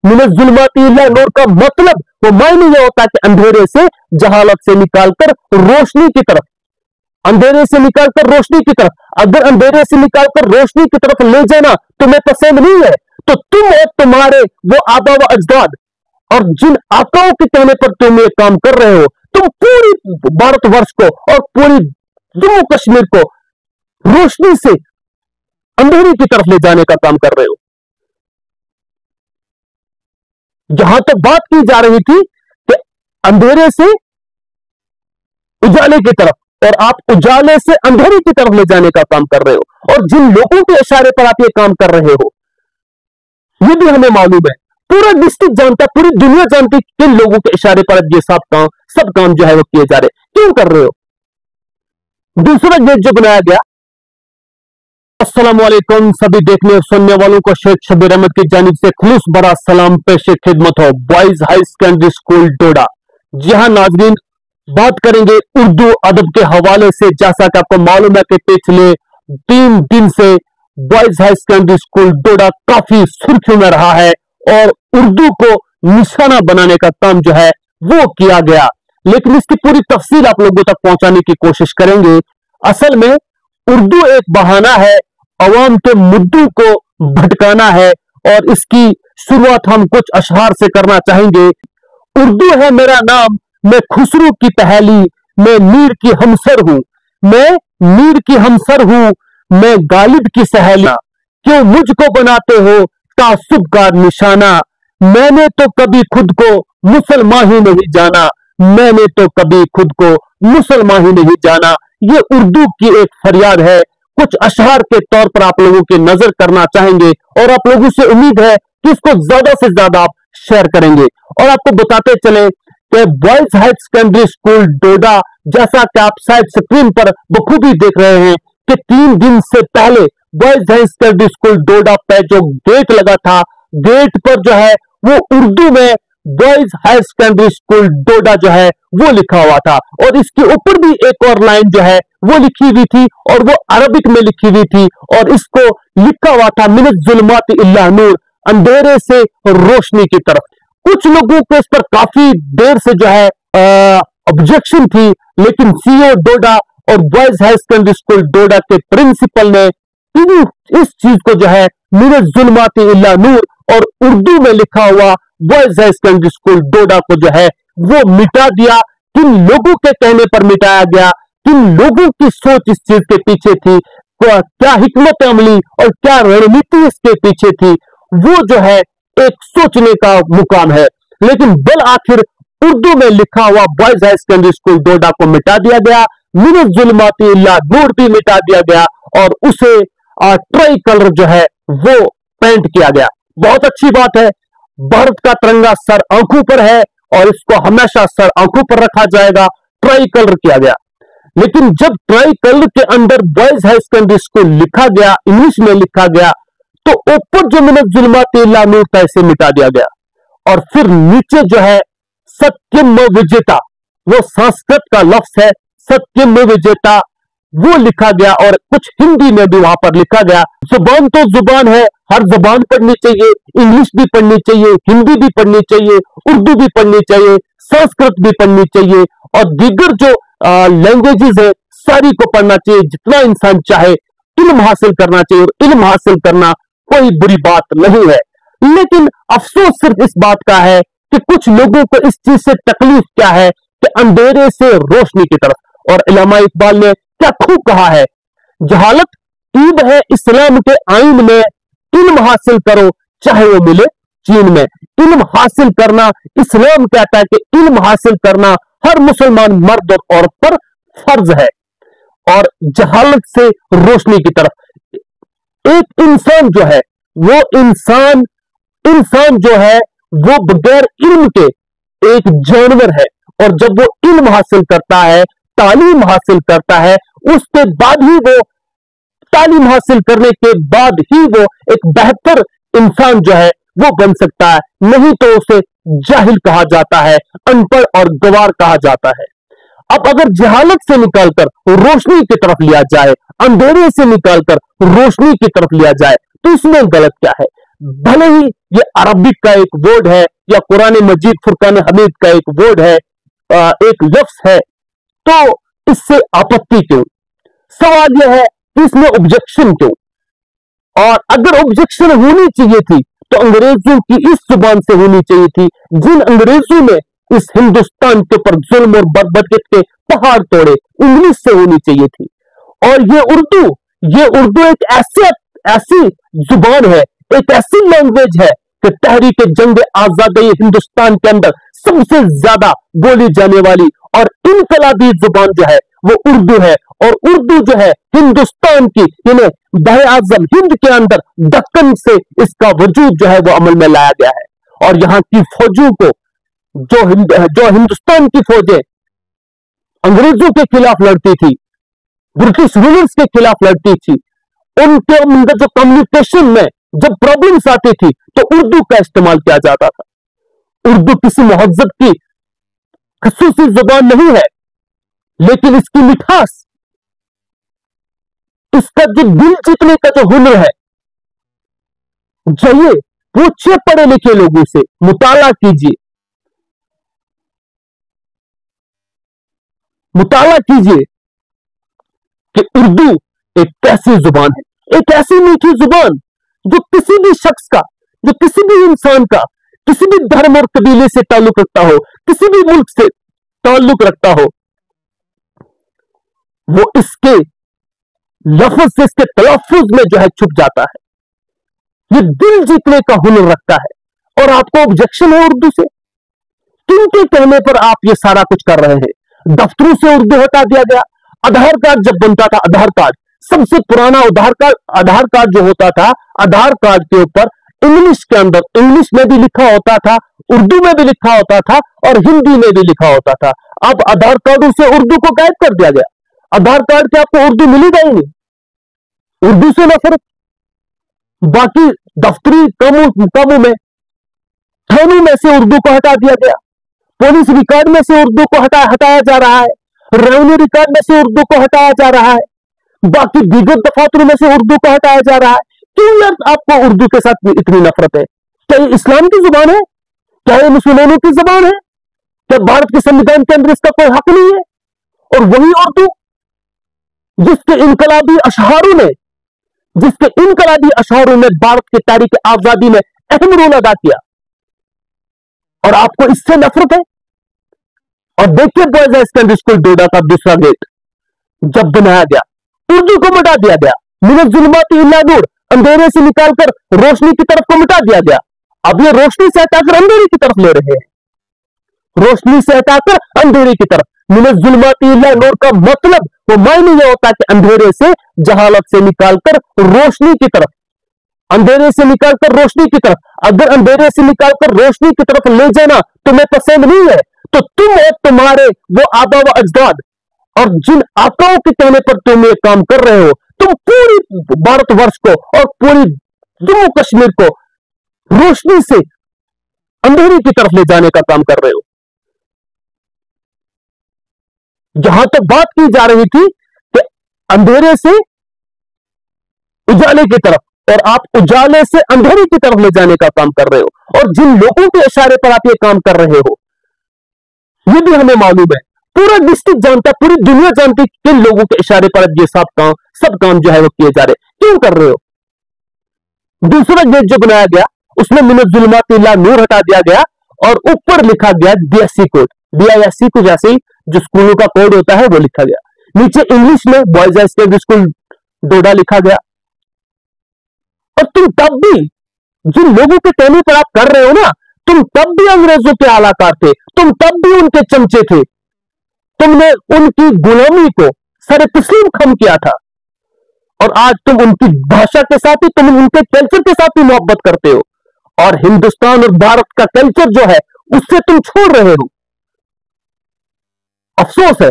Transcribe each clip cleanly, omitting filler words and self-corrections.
मिनज़्ज़ुल्माति इला नूर का मतलब वो मायने ये होता है कि अंधेरे से, जहालत से निकालकर रोशनी की तरफ, अंधेरे से निकालकर रोशनी की तरफ। अगर अंधेरे से निकालकर रोशनी की तरफ ले जाना तुम्हें पसंद नहीं है, तो तुम और तुम्हारे वो आबा व अजदाद और जिन आकाओं के कहने पर तुम ये काम कर रहे हो, तुम पूरी भारतवर्ष को और पूरी जम्मू कश्मीर को रोशनी से अंधेरे की तरफ ले जाने का काम कर रहे हो। जहां तक बात की जा रही थी कि अंधेरे से उजाले की तरफ, और आप उजाले से अंधेरे की तरफ ले जाने का काम कर रहे हो, और जिन लोगों के इशारे पर आप ये काम कर रहे हो, ये भी हमें मालूम है, पूरा डिस्ट्रिक्ट जानता है, पूरी दुनिया जानती है किन लोगों के इशारे पर ये सब काम जो है वो किए जा रहे, क्यों कर रहे हो। दूसरा गेट जो बनाया गया, अस्सलाम वालेकुम सभी देखने और सुनने वालों को शेख शबीर अहमद की जानिब से खुलूस बरा सलाम पेश खिदमत हो। बॉयज हाई सेकेंडरी स्कूल डोडा, जहां नाजरीन बात करेंगे उर्दू अदब के हवाले से। जैसा कि आपको मालूम है कि पिछले 3 दिन से बॉयज हाई सेकेंडरी स्कूल डोडा काफी सुर्खियों में रहा है और उर्दू को निशाना बनाने का काम जो है वो किया गया, लेकिन इसकी पूरी तफसील आप लोगों तक पहुंचाने की कोशिश करेंगे। असल में उर्दू एक बहाना है अवाम के मुद्दों को भटकाना है, और इसकी शुरुआत हम कुछ अशआर से करना चाहेंगे। उर्दू है मेरा नाम, मैं खुसरू की पहेली, मैं मीर की हमसर हूं, मैं मीर की हमसर हूं, मैं गालिब की सहेली, क्यों मुझको बनाते हो तासुब का निशाना, मैंने तो कभी खुद को मुसलमान ही नहीं जाना, मैंने तो कभी खुद को मुसलमान ही नहीं जाना। ये उर्दू की एक फरियाद है, कुछ अशआर के तौर पर आप लोगों की नजर करना चाहेंगे, और आप लोगों से उम्मीद है कि इसको ज्यादा से ज्यादा आप शेयर करेंगे। और आपको बताते चले कि बॉयज हाई सेकेंडरी स्कूल डोडा, जैसा कि आप शायद स्क्रीन पर बखूबी देख रहे हैं कि 3 दिन से पहले बॉयज हाई सेकेंडरी स्कूल डोडा पे जो गेट लगा था, गेट पर जो है वो उर्दू में बॉयज हाई सेकेंडरी स्कूल डोडा जो है वो लिखा हुआ था, और इसके ऊपर भी एक और लाइन जो है वो लिखी हुई थी, और वो अरबिक में लिखी हुई थी, और इसको लिखा हुआ था मिनज़्ज़ुल्माति इला नूर, अंधेरे से रोशनी की तरफ। कुछ लोगों को इस पर काफी देर से जो है ऑब्जेक्शन थी, लेकिन सीओ डोडा और बॉयज हाई सेकेंडरी स्कूल डोडा के प्रिंसिपल ने इस चीज को जो है मिनज़्ज़ुल्माति इला नूर और उर्दू में लिखा हुआ बॉयज हाई सेकेंडरी स्कूल डोडा को जो है वो मिटा दिया। किन लोगों के कहने पर मिटाया गया, किन लोगों की सोच इस चीज के पीछे थी, क्या हिकमत अमली और क्या रणनीति इसके पीछे थी, वो जो है एक सोचने का मुकाम है। लेकिन बल आखिर उर्दू में लिखा हुआ बॉयज हाई सेकेंडरी स्कूल डोडा को मिटा दिया गया, मिनज़्ज़ुल्माति इला नूर भी मिटा दिया गया, और उसे ट्राई कलर जो है वो पेंट किया गया। बहुत अच्छी बात है, भारत का तिरंगा सर आंखों पर है और इसको हमेशा सर आंखों पर रखा जाएगा। ट्राई कलर किया गया, लेकिन जब ट्राई कलर के अंदर बॉयज हाई सेकेंडरी स्कूल लिखा गया, इंग्लिश में लिखा गया, तो ऊपर जो मिनज़्ज़ुल्माति इला नूर था इसे मिटा दिया गया, और फिर नीचे जो है सत्यम विजेता, वो संस्कृत का लफ्ज है सत्यम विजेता, वो लिखा गया, और कुछ हिंदी में भी वहां पर लिखा गया। जुबान तो जुबान है, हर जुबान पढ़नी चाहिए, इंग्लिश भी पढ़नी चाहिए, हिंदी भी पढ़नी चाहिए, उर्दू भी पढ़नी चाहिए, संस्कृत भी पढ़नी चाहिए, और दीगर जो लैंग्वेजेस है सारी को पढ़ना चाहिए। जितना इंसान चाहे इल्म हासिल करना चाहिए, और इल्म हासिल करना कोई बुरी बात नहीं है। लेकिन अफसोस सिर्फ इस बात का है कि कुछ लोगों को इस चीज से तकलीफ क्या है कि अंधेरे से रोशनी की तरफ, और इल्लामा इकबाल ने क्या खूब कहा है, जहालत ईब है इस्लाम के आइन में, इल्म हासिल करो चाहे वो मिले चीन में। इल्म हासिल करना, इस्लाम कहता है कि इल्म हासिल करना हर मुसलमान मर्द और औरत पर फर्ज है। और जहालत से रोशनी की तरफ एक इंसान जो है वो इंसान जो है वो बगैर इल्म के एक जानवर है, और जब वो इल्म हासिल करता है, तालीम हासिल करता है, उसके बाद ही वो तालीम हासिल करने के बाद ही वो एक बेहतर इंसान जो है वो बन सकता है, नहीं तो उसे जाहिल कहा जाता है, अनपढ़ और गवार कहा जाता है। अब अगर जहालत से निकालकर रोशनी की तरफ लिया जाए, अंधेरे से निकालकर रोशनी की तरफ लिया जाए, तो इसमें गलत क्या है? भले ही ये अरबिक का एक वर्ड है या कुरान मजीद फुरकान हमीद का एक वर्ड है, एक लफ्ज है, तो इससे आपत्ति क्यों? सवाल यह है कि इसमें ऑब्जेक्शन क्यों? और अगर ऑब्जेक्शन होनी चाहिए थी तो अंग्रेजों की इस जुबान से होनी चाहिए थी, जिन अंग्रेजों ने इस हिंदुस्तान के ऊपर जुल्म और बर्बरकत के पहाड़ तोड़े, इंग्लिश से होनी चाहिए थी। और ये उर्दू एक ऐसी जुबान है, एक ऐसी लैंग्वेज है कि तहरीक जंग आजादी हिंदुस्तान के अंदर सबसे ज्यादा बोली जाने वाली और इनकलाबी जुबान जो है वो उर्दू है। और उर्दू जो है हिंदुस्तान की, इन्हें बहे आजम हिंद के अंदर दक्कन से इसका वजूद जो है वो अमल में लाया गया है। और यहाँ की फौजों को जो हिंदुस्तान की फौजें अंग्रेजों के खिलाफ लड़ती थी, ब्रिटिश रूलर्स के खिलाफ लड़ती थी, उनके अंदर जो कम्युनिकेशन में जब प्रॉब्लम्स आती थी तो उर्दू का इस्तेमाल किया जाता था। उर्दू किसी महज़्ज़ब की खसूसी जुबान नहीं है, लेकिन इसकी मिठास, इसका जो दिल जीतने का जो हुनर है, जाइए पूछिए पढ़े लिखे लोगों से, मुताला कीजिए, कि उर्दू एक कैसी जुबान है, एक ऐसी मीठी जुबान जो किसी भी शख्स का, जो किसी भी इंसान का, किसी भी धर्म और कबीले से ताल्लुक रखता हो, किसी भी मुल्क से ताल्लुक रखता हो, वो इसके लफ्ज से, इसके तलफ्फुज में जो है छुप जाता है। ये दिल जीतने का हुनर रखता है। और आपको ऑब्जेक्शन है उर्दू से? किनके कहने पर आप ये सारा कुछ कर रहे हैं? दफ्तरों से उर्दू हटा दिया गया। आधार कार्ड जब बनता था, आधार कार्ड सबसे पुराना आधार कार्ड जो होता था, आधार कार्ड के ऊपर इंग्लिश के अंदर, इंग्लिश में भी लिखा होता था, उर्दू में भी लिखा होता था और हिंदी में भी लिखा होता था। अब आधार कार्डों से उर्दू को गायब कर दिया गया। आधार कार्ड से आपको उर्दू मिलेगा ही नहीं, उर्दू से नफरत। बाकी दफ्तरी कामों में, थानों में से उर्दू को हटा दिया गया, पुलिस रिकॉर्ड में से उर्दू को हटाया जा रहा है, रेवेन्यू रिकॉर्ड में से उर्दू को हटाया जा रहा है, बाकी दीगर दफातरों में से उर्दू को हटाया जा रहा है। क्यों यार आपको उर्दू के साथ इतनी नफरत है? क्या ये इस्लाम की जुबान है? क्या ये मुसलमानों की जुबान है? क्या भारत के संविधान के अंदर इसका कोई हक नहीं है? और वही उर्दू जिसके इनकलाबी अशहारों ने भारत की तारीख आजादी में अहम रोल अदा किया, और आपको इससे नफरत है? और देखिए बॉयज हाई सेकेंडरी स्कूल डोडा का दूसरा गेट जब बनाया गया, उर्दू को मिटा दिया गया। मिनज़ ज़ुल्माति इल्ला नूर, अंधेरे से निकालकर रोशनी की तरफ को मिटा दिया गया। अब ये रोशनी से हटाकर अंधेरे की तरफ ले रहे हैं, रोशनी से हटाकर अंधेरे की तरफ। मिनज़ ज़ुल्माति इल्ला नूर का मतलब, वो मायने ये होता है कि अंधेरे से, जहालत से निकालकर रोशनी की तरफ, अंधेरे से निकालकर रोशनी की तरफ। अगर अंधेरे से निकालकर रोशनी की तरफ ले जाना तुम्हें पसंद नहीं है, तो तुम और तुम्हारे वो आबा व अजदाद और जिन आकाओं के कहने पर तुम ये काम कर रहे हो, तुम पूरी भारतवर्ष को और पूरी जम्मू कश्मीर को रोशनी से अंधेरे की तरफ ले जाने का काम कर रहे हो। जहां तक बात की जा रही थी कि अंधेरे से उजाले की तरफ, और आप उजाले से अंधेरे की तरफ ले जाने का काम कर रहे हो। और जिन लोगों के इशारे पर आप ये काम कर रहे हो, ये भी हमें मालूम है, पूरा डिस्ट्रिक्ट जानता, पूरी दुनिया जानती किन लोगों के इशारे पर ये सब काम जो है वो किए जा रहे। क्यों कर रहे हो? दूसरा गेट जो बनाया गया उसमें मिनज़ ज़ुल्माति इल्ला नूर हटा दिया गया और ऊपर लिखा गया DSC कोड, DISC को, जैसे ही जो स्कूलों का कोड होता है वो लिखा गया। नीचे इंग्लिश में बॉयज हाई सेकेंडरी स्कूल डोडा लिखा गया। और तुम तब भी जिन लोगों के कहने पर आप कर रहे हो ना, तुम तब भी अंग्रेजों के आलाकार थे, तुम तब भी उनके चमचे थे, तुमने उनकी गुलामी को सर तस्लीम खम किया था। और आज तुम उनकी भाषा के साथ ही, तुम उनके कल्चर के साथ ही मोहब्बत करते हो, और हिंदुस्तान और भारत का कल्चर जो है उससे तुम छोड़ रहे हो। अफसोस है।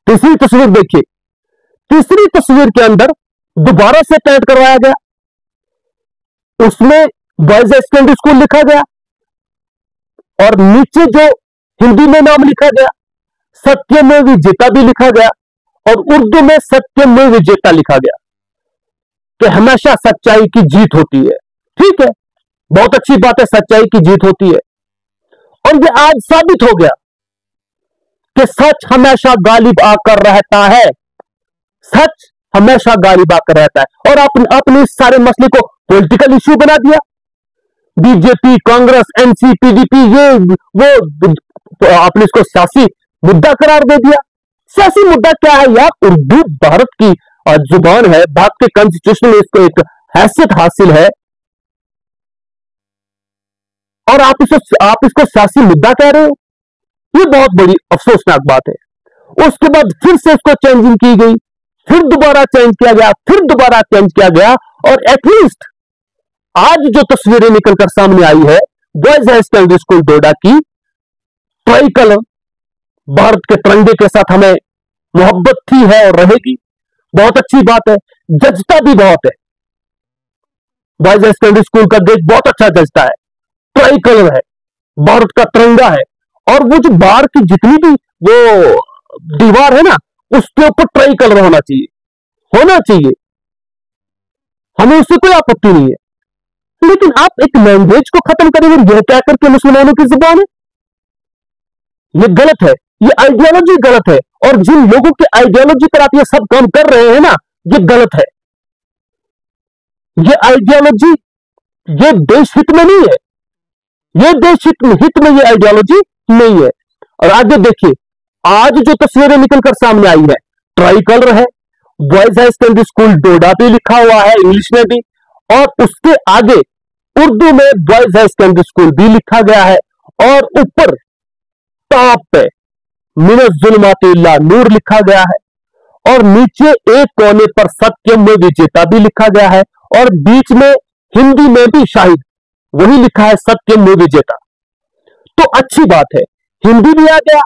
तीसरी तस्वीर देखिए, तीसरी तस्वीर के अंदर दोबारा से पेंट करवाया गया, उसमें बॉयज हाई सेकेंडरी स्कूल लिखा गया और नीचे जो हिंदी में नाम लिखा गया सत्यमेव विजेता भी लिखा गया और उर्दू में सत्यमेव विजेता लिखा गया। कि हमेशा सच्चाई की जीत होती है। ठीक है, बहुत अच्छी बात है, सच्चाई की जीत होती है। और ये आज साबित हो गया कि सच हमेशा गालिब आकर रहता है। सच हमेशा गालिब आकर रहता है। और आपने इस सारे मसले को पॉलिटिकल इश्यू बना दिया। बीजेपी, कांग्रेस, एनसी, पीडीपी, ये वो आपने इसको सियासी मुद्दा करार दे दिया। सियासी मुद्दा क्या है यार? उर्दू भारत की जुबान है, भारत के कॉन्स्टिट्यूशन में इसको एक हैसियत हासिल है, और आप इसको सियासी मुद्दा कह रहे हो। ये बहुत बड़ी अफसोसनाक बात है। उसके बाद फिर से इसको चेंजिंग की गई, फिर दोबारा चेंज किया गया, फिर दोबारा चेंज किया गया, और एटलीस्ट आज जो तस्वीरें निकलकर सामने आई है बॉयज हाई सेकेंडरी स्कूल डोडा की, ट्राई कलर भारत के तिरंगे के साथ हमें मोहब्बत थी, है और रहेगी। बहुत अच्छी बात है, जजता भी बहुत है। बॉयज हाई सेकेंडरी स्कूल का गेट बहुत अच्छा जजता है, ट्राई कलर है, भारत का तिरंगा है, और वो जो बाहर की जितनी भी वो दीवार है ना, उसके ऊपर ट्राई कलर होना चाहिए, होना चाहिए। हमें उससे कोई आपत्ति नहीं है। लेकिन आप एक लैंग्वेज को खत्म करेंगे, यह क्या करके मुसलमानों की जुबान है? यह गलत है, ये आइडियोलॉजी गलत है, और जिन लोगों की आइडियोलॉजी पर आप ये सब काम कर रहे हैं ना, ये गलत है। ये आइडियोलॉजी ये देश हित में नहीं है, ये देश हित में ये आइडियोलॉजी नहीं है। और आगे देखिए, आज जो तस्वीरें निकलकर सामने आई है, ट्राई कलर है, बॉयज हाई सेकेंडरी स्कूल डोडा भी लिखा हुआ है इंग्लिश में भी, और उसके आगे उर्दू में बॉयज हाई सेकेंडरी स्कूल भी लिखा गया है, और ऊपर टॉप पे मिनस जुल्मातिल्ला नूर लिखा गया है, और नीचे एक कोने पर सत्यम में विजेता भी लिखा गया है, और बीच में हिंदी में भी शायद वही लिखा है, सत्यम में विजेता। तो अच्छी बात है, हिंदी भी आ गया,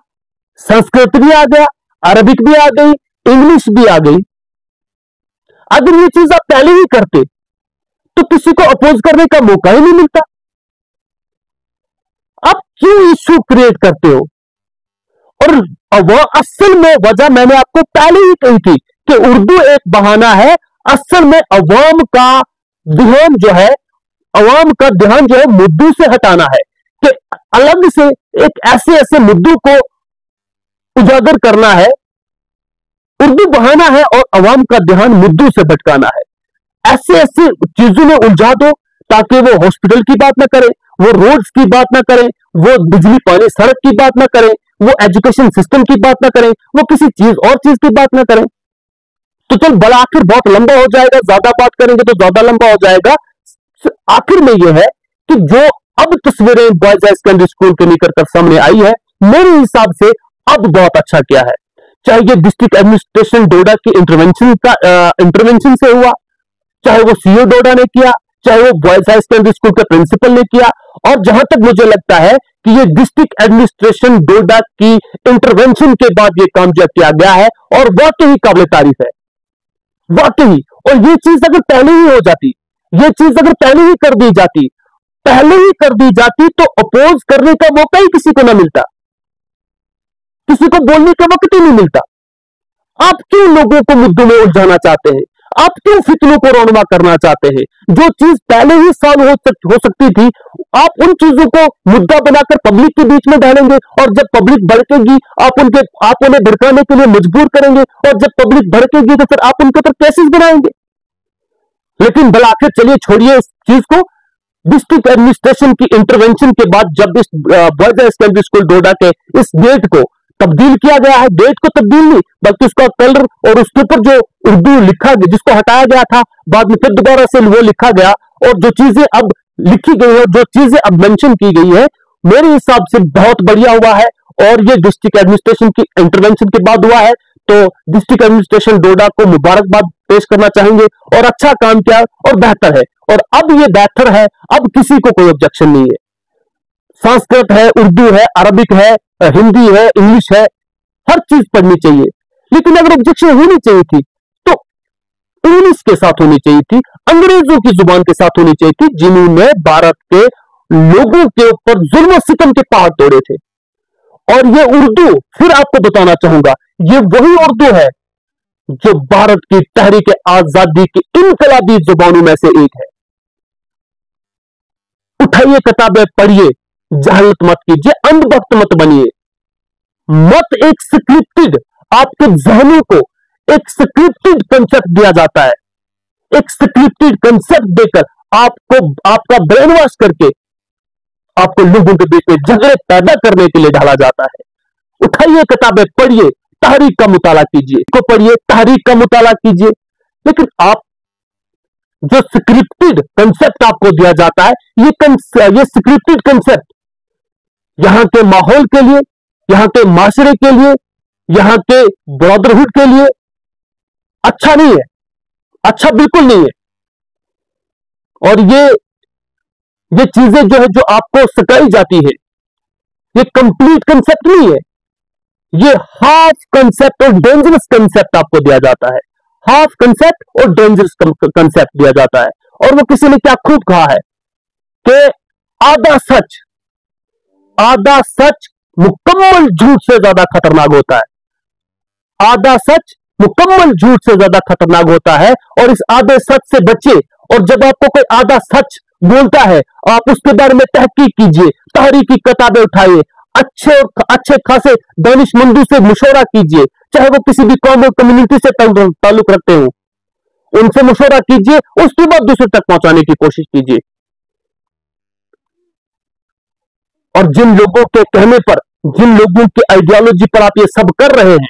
संस्कृत भी आ गया, अरबिक भी आ गई, इंग्लिश भी आ गई। अगर ये चीज आप पहले ही करते तो किसी को अपोज करने का मौका ही नहीं मिलता। आप क्यों इश्यू क्रिएट करते हो? और वह असल में वजह मैंने आपको पहले ही कही थी कि उर्दू एक बहाना है, असल में अवाम का ध्यान जो है, अवाम का ध्यान जो है मुद्दों से हटाना है, कि अलग से एक ऐसे मुद्दों को उजागर करना है। उर्दू बहाना है और अवाम का ध्यान मुद्दों से भटकाना है। ऐसे चीजों में उलझा दो ताकि वो हॉस्पिटल की बात ना करें, वो रोड्स की बात ना करें, वो बिजली पानी सड़क की बात ना करें, वो एजुकेशन सिस्टम की बात ना करें, वो किसी चीज और चीज की बात ना करें। तो चल बड़ा आखिर बहुत लंबा हो जाएगा, ज्यादा बात करेंगे तो ज्यादा लंबा हो जाएगा। आखिर में यह है कि जो अब तस्वीरें बॉयज हाई सेकेंडरी स्कूल के निकल कर सामने आई है, मेरे हिसाब से अब बहुत अच्छा किया है। चाहे ये डिस्ट्रिक्ट एडमिनिस्ट्रेशन डोडा की इंटरवेंशन से हुआ, चाहे वो सीओ डोडा ने किया, चाहे वो बॉयज हाई सेकेंडरी स्कूल के प्रिंसिपल ने किया, और जहां तक मुझे लगता है कि ये डिस्ट्रिक्ट एडमिनिस्ट्रेशन डोडा की इंटरवेंशन के बाद ये काम जो किया गया है, और वाकई काबिल तारीफ है, वाकई। और ये चीज अगर पहले ही हो जाती, ये चीज अगर पहले ही कर दी जाती, तो अपोज करने का मौका ही किसी को ना मिलता, किसी को बोलने का वक्त ही नहीं मिलता। आप क्यों लोगों को मुद्दों में उलझाना चाहते हैं? आप क्यों फितनों को रौनमा करना चाहते हैं? जो चीज पहले ही सॉल्व हो सकती थी, आप उन चीजों को मुद्दा बनाकर पब्लिक के बीच में डालेंगे, और जब पब्लिक भड़केगी आप उन्हें भड़काने के लिए मजबूर करेंगे, और जब पब्लिक भड़केगी तो फिर आप उनके ऊपर केसेस बनाएंगे। लेकिन आखिर चलिए, छोड़िए इस चीज को। डिस्ट्रिक्ट एडमिनिस्ट्रेशन की इंटरवेंशन के बाद जब इस बॉयज हाई सेकेंडरी स्कूल डोडा के इस गेट को तब्दील किया गया है, गेट को तब्दील नहीं बल्कि उसका कलर और उसके ऊपर जो उर्दू लिखा गया, जिसको हटाया गया था, बाद में फिर दोबारा से वो लिखा गया, और जो चीजें अब लिखी गई है, जो चीजें अब मेंशन की गई है, मेरे हिसाब से बहुत बढ़िया हुआ है। और ये डिस्ट्रिक्ट एडमिनिस्ट्रेशन की इंटरवेंशन के बाद हुआ है, तो डिस्ट्रिक्ट एडमिनिस्ट्रेशन डोडा को मुबारकबाद पेश करना चाहेंगे, और अच्छा काम किया और बेहतर है। और अब ये बेहतर है, अब किसी को कोई ऑब्जेक्शन नहीं है। संस्कृत है, उर्दू है, अरबिक है, हिंदी है, इंग्लिश है, हर चीज पढ़नी चाहिए। लेकिन अगर ऑब्जेक्शन होनी चाहिए थी तो इंग्लिश के साथ होनी चाहिए थी, अंग्रेजों की जुबान के साथ होनी चाहिए थी, जिन्होंने भारत के लोगों के ऊपर जुल्म सितम के पहाड़ तोड़े थे। और ये उर्दू, फिर आपको बताना चाहूंगा, ये वही उर्दू है जो भारत की तहरीक आजादी की इनकलाबी जुबानों में से एक है। उठाइए किताबें, पढ़िए, जहालत मत कीजिए, अंधभक्त मत बनिए। मत एक स्क्रिप्टेड, आपके जहनों को एक स्क्रिप्टेड कंसेप्ट दिया जाता है। एक स्क्रिप्टेड कंसेप्ट देकर आपको, आपका ब्रेन वॉश करके आपको लोगों के बीच में झगड़े पैदा करने के लिए डाला जाता है। उठाइए किताबें, पढ़िए, तहरीक का मुताला कीजिए, को पढ़िए, तहरीक का मुताला कीजिए। लेकिन आप जो स्क्रिप्टेड कंसेप्ट आपको दिया जाता है, ये स्क्रिप्टेड कंसेप्ट यहां के माहौल के लिए, यहां के माशरे के लिए, यहां के ब्रदरहुड के लिए अच्छा नहीं है, अच्छा बिल्कुल नहीं है। और ये चीजें जो है, जो आपको सिखाई जाती है, ये कंप्लीट कंसेप्ट नहीं है, ये हाफ कंसेप्ट और डेंजरस कंसेप्ट आपको दिया जाता है। हाफ कंसेप्ट और डेंजरस कंसेप्ट दिया जाता है। और वो किसी ने क्या खूब कहा है कि आधा सच मुकम्मल झूठ से ज्यादा खतरनाक होता है। आधा सच मुकम्मल झूठ से ज्यादा खतरनाक होता है। और इस आधे सच से बचे। और जब आपको कोई आधा सच बोलता है, आप उसके बारे में तहकीक कीजिए, तहरीकी किताबें उठाइए, अच्छे खासे दानिशमंदों से मुशवरा कीजिए, चाहे वो किसी भी कौम और कम्युनिटी से ताल्लुक रखते हो, उनसे मुशवरा कीजिए, उसके बाद दूसरे तक पहुंचाने की कोशिश कीजिए। और जिन लोगों के कहने पर, जिन लोगों की आइडियोलॉजी पर आप ये सब कर रहे हैं,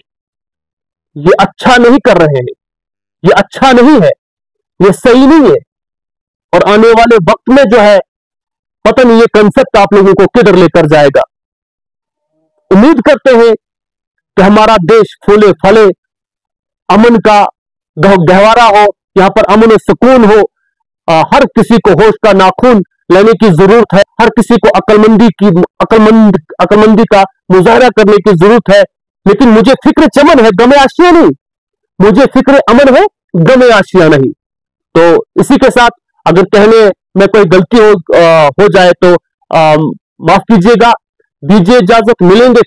ये अच्छा नहीं कर रहे हैं, ये अच्छा नहीं है, ये सही नहीं है। और आने वाले वक्त में जो है, पता नहीं ये कंसेप्ट आप लोगों को किधर लेकर जाएगा। उम्मीद करते हैं कि हमारा देश फूले फले, अमन का गहवारा हो, यहां पर अमन और सुकून हो। हर किसी को होश का नाखून लेने की जरूरत है। हर किसी को अक्लमंदी का मुजाहरा करने की जरूरत है। लेकिन मुझे फिक्र चमन है, गमे आशिया नहीं। मुझे फिक्र अमन है, गमे आशिया नहीं। तो इसी के साथ अगर कहने में कोई गलती हो जाए तो माफ कीजिएगा, दीजिए इजाजत, मिलेंगे फिर।